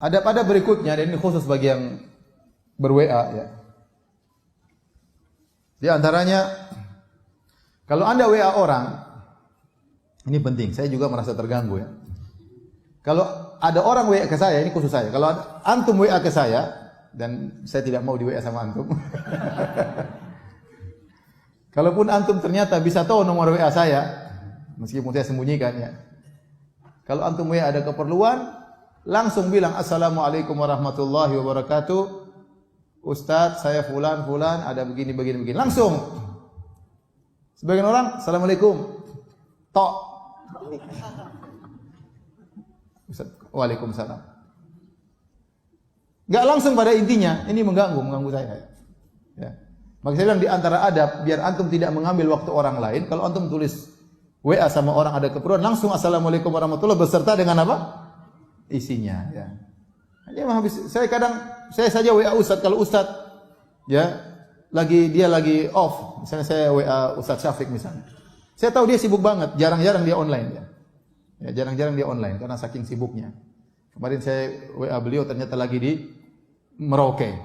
Adab-adab berikutnya, dan ini khusus bagi yang ber-WA ya. Di antaranya, kalau Anda WA orang, ini penting, saya juga merasa terganggu ya. Kalau ada orang WA ke saya, ini khusus saya. Kalau antum WA ke saya, dan saya tidak mau di WA sama antum. Kalaupun antum ternyata bisa tahu nomor WA saya, meskipun saya sembunyikan ya. Kalau antum WA ada keperluan, langsung bilang assalamualaikum warahmatullahi wabarakatuh. Ustaz, saya fulan ada begini. Langsung. Sebagian orang assalamualaikum. Tok. Ustaz, waalaikumsalam. Enggak langsung pada intinya, ini mengganggu saya. Ya. Maka saya bilang di antara adab biar antum tidak mengambil waktu orang lain, kalau antum tulis WA sama orang ada keperluan, langsung assalamualaikum warahmatullahi beserta dengan apa? Isinya ya. Ini habis saya saja WA Ustaz, kalau Ustaz ya dia lagi off, misalnya saya WA Ustaz Syafiq misalnya. Saya tahu dia sibuk banget, jarang-jarang dia online ya. Ya, jarang-jarang dia online karena saking sibuknya. Kemarin saya WA beliau ternyata lagi di Merauke.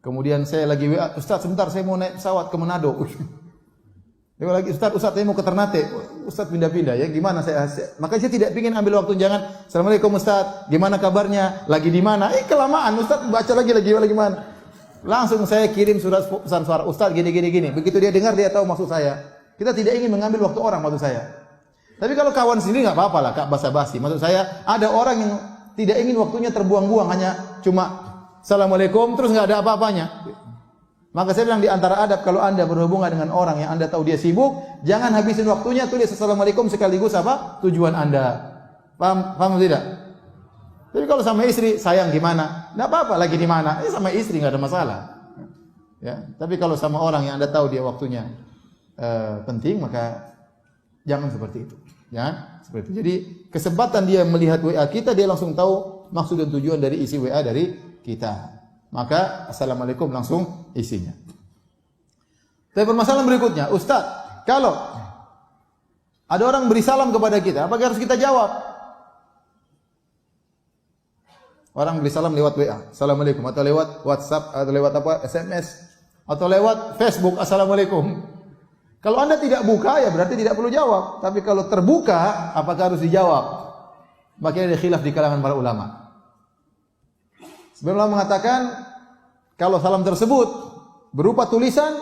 Kemudian saya lagi WA, Ustaz sebentar saya mau naik pesawat ke Manado. Dia lagi, Ustaz saya mau ke Ternate. Ustaz pindah-pindah ya, gimana maka saya tidak ingin ambil waktu, jangan. Assalamualaikum Ustaz, gimana kabarnya? Lagi di mana? Kelamaan Ustaz baca lagi mana? Langsung saya kirim surat pesan suara, Ustaz gini. Begitu dia dengar dia tahu maksud saya. Kita tidak ingin mengambil waktu orang maksud saya. Tapi kalau kawan sendiri enggak apa-apa lah, Kak, basa-basi. Maksud saya ada orang yang tidak ingin waktunya terbuang-buang, hanya cuma Assalamualaikum terus enggak ada apa-apanya. Maka saya bilang di antara adab kalau Anda berhubungan dengan orang yang Anda tahu dia sibuk, jangan habisin waktunya tulis Assalamualaikum sekaligus apa? Tujuan Anda. Paham tidak? Jadi kalau sama istri, sayang gimana? Enggak apa-apa, lagi di mana? Sama istri enggak ada masalah. Ya, tapi kalau sama orang yang Anda tahu dia waktunya penting, maka jangan seperti itu. Ya, seperti itu. Jadi kesempatan dia melihat WA kita, dia langsung tahu maksud dan tujuan dari isi WA dari kita. Maka assalamualaikum langsung isinya. Tapi permasalahan berikutnya, Ustaz, kalau ada orang beri salam kepada kita, apakah harus kita jawab? Orang beri salam lewat WA, assalamualaikum, atau lewat WhatsApp, atau lewat SMS, atau lewat Facebook, assalamualaikum. Kalau Anda tidak buka, ya berarti tidak perlu jawab. Tapi kalau terbuka, apakah harus dijawab? Makanya ada khilaf di kalangan para ulama. Sebenarnya ulama mengatakan, kalau salam tersebut berupa tulisan,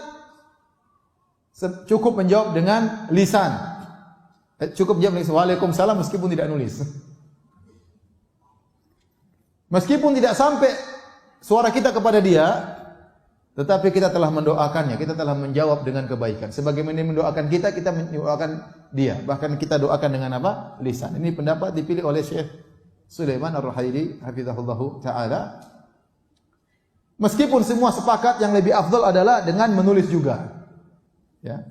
cukup menjawab dengan lisan. Cukup menjawab dengan waalaikumsalam meskipun tidak nulis. Meskipun tidak sampai suara kita kepada dia, tetapi kita telah mendoakannya, kita telah menjawab dengan kebaikan. Sebagaimana mendoakan kita mendoakan dia. Bahkan kita doakan dengan apa? Lisan. Ini pendapat dipilih oleh Syekh Sulaiman Ar-Ruhaili hafizahullahu taala. Meskipun semua sepakat yang lebih afdal adalah dengan menulis juga. Ya.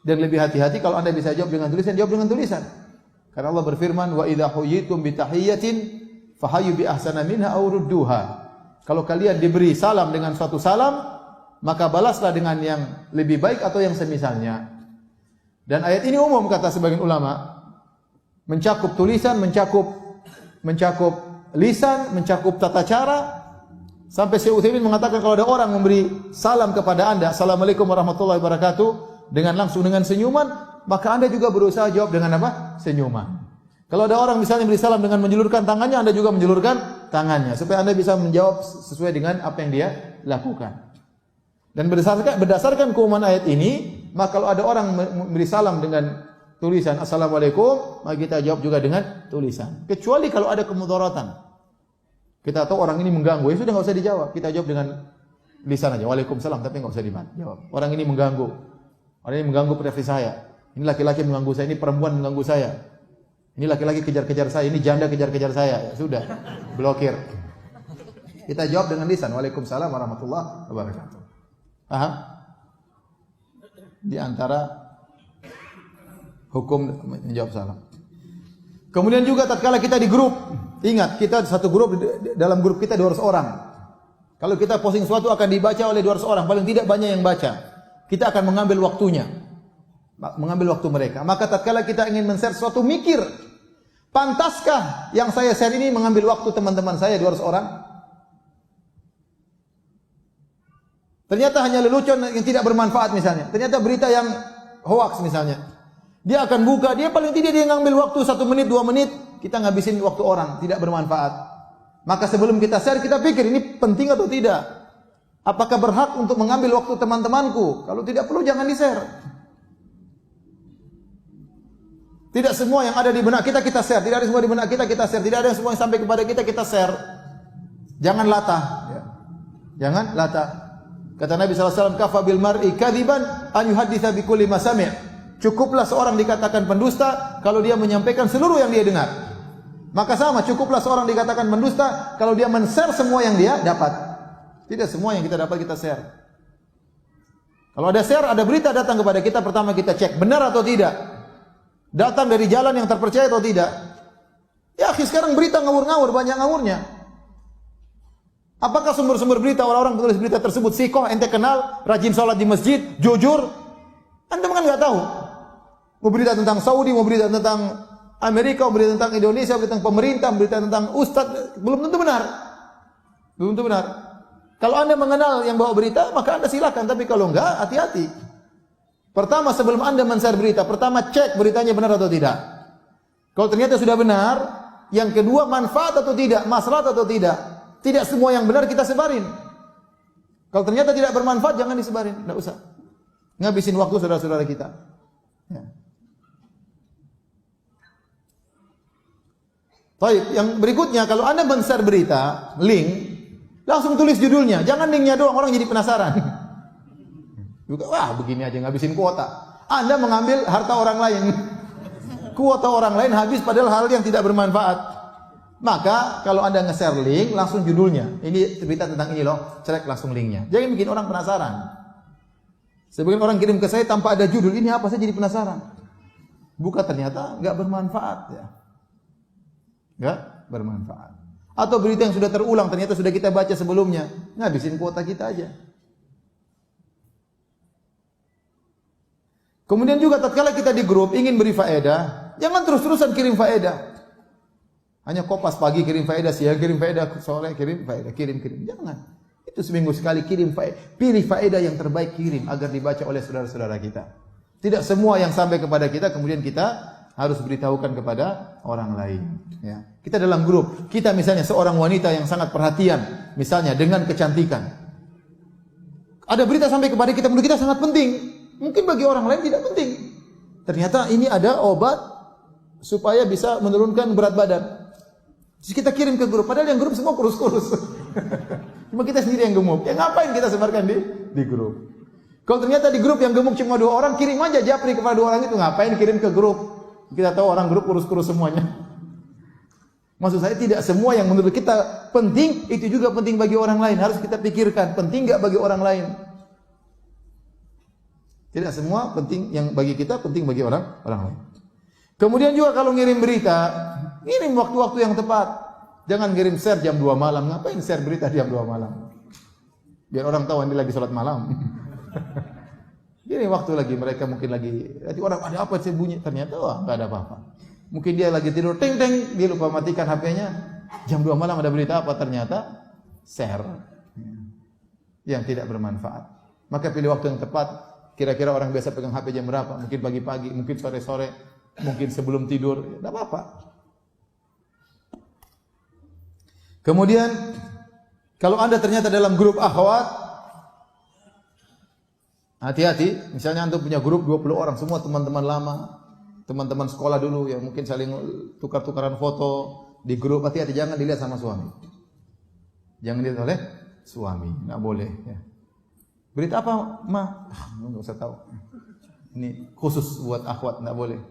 Dan lebih hati-hati kalau Anda bisa jawab dengan tulisan, jawab dengan tulisan. Karena Allah berfirman, "Wa idza huyitum bi tahiyyatin fahayyu bi ahsana minha aw rudduha." Kalau kalian diberi salam dengan suatu salam, maka balaslah dengan yang lebih baik atau yang semisalnya. Dan ayat ini umum kata sebagian ulama, mencakup tulisan, mencakup lisan, mencakup tata cara. Sampai Syekh Utsaimin mengatakan kalau ada orang memberi salam kepada Anda, assalamualaikum warahmatullahi wabarakatuh, langsung dengan senyuman, maka Anda juga berusaha jawab dengan apa? Senyuman. Kalau ada orang misalnya beri salam dengan menjulurkan tangannya, Anda juga menjulurkan tangannya supaya Anda bisa menjawab sesuai dengan apa yang dia lakukan. Dan berdasarkan keumuman ayat ini, maka kalau ada orang memberi salam dengan tulisan assalamualaikum, maka kita jawab juga dengan tulisan. Kecuali kalau ada kemudaratan. Kita tahu orang ini mengganggu, ya sudah enggak usah dijawab. Kita jawab dengan lisan aja. Waalaikumsalam, tapi enggak usah dijawab. Orang ini mengganggu. Orang ini mengganggu privasi saya. Ini laki-laki mengganggu saya, ini perempuan mengganggu saya. Ini laki-laki kejar-kejar saya, ini janda kejar-kejar saya. Ya sudah, blokir. Kita jawab dengan lisan. Waalaikumsalam warahmatullahi wabarakatuh. Paham? Di antara hukum menjawab salam. Kemudian juga tatkala kita di grup, ingat kita satu grup, dalam grup kita 200 orang. Kalau kita posting sesuatu akan dibaca oleh 200 orang, paling tidak banyak yang baca. Kita akan mengambil waktunya, mengambil waktu mereka. Maka tatkala kita ingin men-share sesuatu, mikir. Pantaskah yang saya share ini mengambil waktu teman-teman saya 200 orang? Ternyata hanya lelucon yang tidak bermanfaat misalnya. Ternyata berita yang hoax misalnya. Dia akan buka, dia paling tidak dia ngambil waktu 1 menit, 2 menit, kita ngabisin waktu orang, tidak bermanfaat. Maka sebelum kita share, kita pikir ini penting atau tidak. Apakah berhak untuk mengambil waktu teman-temanku? Kalau tidak perlu jangan di-share. Tidak semua yang ada di benak kita share, tidak ada semua di benak kita share, tidak ada semua yang sampai kepada kita share. Jangan latah, ya. Jangan latah. Kata Nabi SAW, kafa bil mar'i kadziban an yuhadditsa bi kulli ma sami'. Cukuplah seorang dikatakan pendusta kalau dia menyampaikan seluruh yang dia dengar. Maka sama, cukuplah seorang dikatakan pendusta kalau dia men-share semua yang dia dapat. Tidak semua yang kita dapat kita share. Kalau ada share, ada berita datang kepada kita, pertama kita cek benar atau tidak. Datang dari jalan yang terpercaya atau tidak. Ya, sekarang berita ngawur-ngawur, banyak ngawurnya. Apakah sumber-sumber berita orang-orang penulis berita tersebut sikoh, ente kenal, rajin sholat di masjid, jujur? Anda kan nggak tahu. Mau berita tentang Saudi, mau berita tentang Amerika, mau berita tentang Indonesia, berita tentang pemerintah, berita tentang ustadz, belum tentu benar. Belum tentu benar. Kalau Anda mengenal yang bawa berita, maka Anda silakan. Tapi kalau enggak, hati-hati. Pertama, sebelum Anda men-share berita, pertama cek beritanya benar atau tidak. Kalau ternyata sudah benar, yang kedua manfaat atau tidak, maslahat atau tidak. Tidak semua yang benar kita sebarin. Kalau ternyata tidak bermanfaat, jangan disebarin. Tidak usah. Ngabisin waktu saudara-saudara kita. Ya. Baik, yang berikutnya kalau Anda men-share berita, link, langsung tulis judulnya. Jangan linknya doang, orang jadi penasaran. Juga, wah begini aja ngabisin kuota. Anda mengambil harta orang lain. Kuota orang lain habis padahal hal yang tidak bermanfaat. Maka kalau Anda nge-share link, langsung judulnya. Ini berita tentang ini loh, celek langsung linknya. Jangan bikin orang penasaran. Sebagian orang kirim ke saya tanpa ada judul, ini apa, saya jadi penasaran. Buka ternyata nggak bermanfaat ya. Nggak bermanfaat. Atau berita yang sudah terulang ternyata sudah kita baca sebelumnya, ngabisin kuota kita aja. Kemudian juga tatkala kita di grup ingin beri faedah, jangan terus-terusan kirim faedah. Hanya kopas pagi kirim faedah, siang kirim faedah, sore kirim faedah, kirim. Jangan. Itu seminggu sekali kirim faedah. Pilih faedah yang terbaik kirim agar dibaca oleh saudara-saudara kita. Tidak semua yang sampai kepada kita kemudian kita harus beritahukan kepada orang lain. Ya. Kita dalam grup, kita misalnya seorang wanita yang sangat perhatian, misalnya dengan kecantikan. Ada berita sampai kepada kita, menurut kita sangat penting. Mungkin bagi orang lain tidak penting. Ternyata ini ada obat supaya bisa menurunkan berat badan. Terus kita kirim ke grup, padahal yang grup semua kurus-kurus. Cuma kita sendiri yang gemuk. Ya ngapain kita sebarkan di grup? Kalau ternyata di grup yang gemuk cuma 2 orang, kirim aja japri kepada 2 orang itu. Ngapain kirim ke grup? Kita tahu orang grup kurus-kurus semuanya. Maksud saya tidak semua yang menurut kita penting itu juga penting bagi orang lain. Harus kita pikirkan penting nggak bagi orang lain. Tidak semua penting yang bagi kita penting bagi orang lain. Kemudian juga kalau ngirim berita, ngirim waktu-waktu yang tepat. Jangan ngirim share jam 2 malam. Ngapain share berita jam 2 malam? Biar orang tahu Anda lagi sholat malam. Ini waktu lagi mereka mungkin lagi orang ada apa sih bunyi, ternyata wah enggak ada apa-apa. Mungkin dia lagi tidur ting ting, dia lupa matikan HP-nya. Jam 2 malam ada berita apa, ternyata share yang tidak bermanfaat. Maka pilih waktu yang tepat. Kira-kira orang biasa pegang HP jam berapa? Mungkin pagi-pagi, mungkin sore-sore, mungkin sebelum tidur, enggak apa-apa. Kemudian kalau Anda ternyata dalam grup akhwat, hati-hati, misalnya Anda punya grup 20 orang, semua teman-teman lama, teman-teman sekolah dulu yang mungkin saling tukar-tukaran foto di grup, hati-hati jangan dilihat sama suami. Jangan dilihat oleh suami, enggak boleh ya. Berita apa, Ma? Enggak usah tahu. Ini khusus buat akhwat, enggak boleh.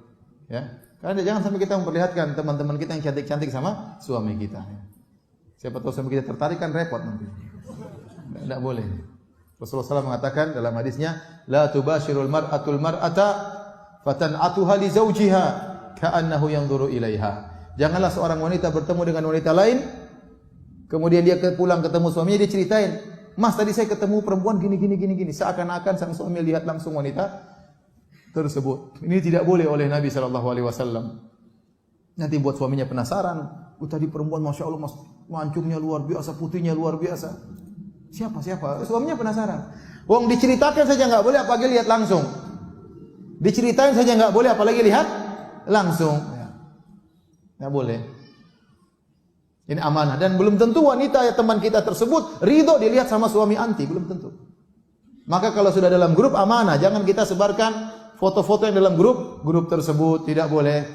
Ya. Karena jangan sampai kita memperlihatkan teman-teman kita yang cantik-cantik sama suami kita. Siapa tahu suami kita tertarik kan repot nanti. Enggak boleh. Rasulullah SAW mengatakan dalam hadisnya, la tubashirul mar'atul mar'ata fatan'atuha li zawjiha ka'annahu yanzuru ilaiha. Janganlah seorang wanita bertemu dengan wanita lain, kemudian dia pulang ketemu suaminya, dia ceritain, "Mas, tadi saya ketemu perempuan gini, seakan-akan sang suami lihat langsung wanita tersebut." Ini tidak boleh oleh Nabi SAW. Nanti buat suaminya penasaran. Tadi perempuan Masya Allah mas, mancungnya luar biasa, putihnya luar biasa. Siapa? Suaminya penasaran. Wong diceritakan saja nggak boleh, apalagi lihat langsung. Diceritain saja nggak boleh, apalagi lihat langsung. Nggak boleh. Ini amanah. Dan belum tentu wanita ya teman kita tersebut ridho dilihat sama suami anti, belum tentu. Maka kalau sudah dalam grup amanah, jangan kita sebarkan foto-foto yang dalam grup tersebut, tidak boleh.